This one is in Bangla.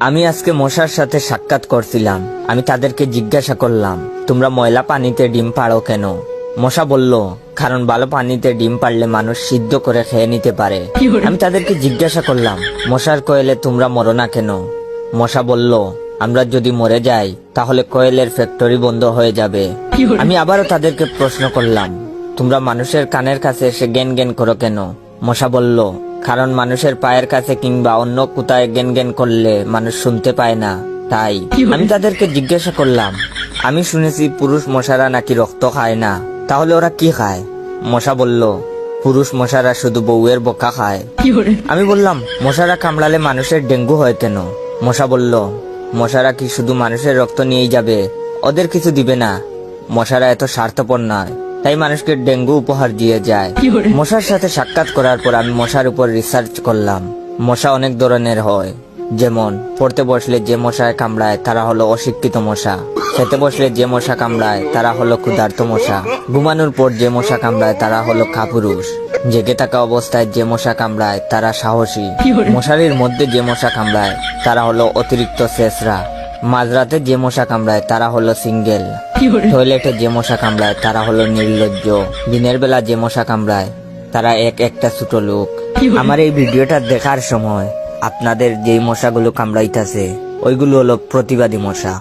আমি আজকে মশার সাথে সাক্ষাৎ করছিলাম। আমি তাদেরকে জিজ্ঞাসা করলাম, তোমরা ময়লা পানিতে ডিম পাড়ো কেন? মশা বলল, কারণ ভালো পানিতে ডিম পারলে মানুষ সিদ্ধ করে খেয়ে নিতে পারে। আমি তাদেরকে জিজ্ঞাসা করলাম, মশার কোয়েলে তোমরা মরো না কেন? মশা বলল, আমরা যদি মরে যাই তাহলে কোয়েলের ফ্যাক্টরি বন্ধ হয়ে যাবে। আমি আবারও তাদেরকে প্রশ্ন করলাম, তোমরা মানুষের কানের কাছে এসে জ্ঞান জ্ঞান করো কেন? মশা বলল, কারণ মানুষের পায়ের কাছে কিংবা অন্য কোথায় জ্ঞান জ্ঞান করলে মানুষ শুনতে পায় না, তাই। আমি তাদেরকে জিজ্ঞাসা করলাম, আমি শুনেছি পুরুষ মশারা নাকি রক্ত খায় না, তাহলে ওরা কি খায়? মশা বলল, পুরুষ মশারা শুধু বউয়ের বোকা খায়। আমি বললাম, মশারা কামড়ালে মানুষের ডেঙ্গু হয় কেন? মশা বলল, মশারা কি শুধু মানুষের রক্ত নিয়েই যাবে, ওদের কিছু দিবে না। মশারা এত স্বার্থপর নয়, তাই মানুষকে ডেঙ্গু উপহার দিয়ে যায়। মশার সাথে সাক্ষাৎ করার পর আমি মশার উপর রিসার্চ করলাম। মশা অনেক ধরনের হয়, যেমন পড়তে বসলে যে মশায় কামড়ায় তারা হলো অশিক্ষিত মশা, খেতে বসলে যে মশা কামড়ায় তারা হলো ক্ষুধার্ত মশা, ঘুমানোর পর যে মশা কামড়ায় তারা হলো কাপুরুষ, জেগে থাকা অবস্থায় যে মশা কামড়ায় তারা সাহসী, মশারির মধ্যে যে মশা কামড়ায় তারা হলো অতিরিক্ত শেষরা, মাঝরাতে যে মশা কামড়ায় তারা হলো সিঙ্গেল, টয়লেটে যে মশা কামড়ায় তারা হলো নির্লজ্জ, দিনের বেলা যে মশা কামড়ায় তারা একটা ছোট লোক। আমার এই ভিডিওটা দেখার সময় আপনাদের যেই মশাগুলো কামড়াইতেছে ওইগুলো হলো প্রতিবাদী মশা।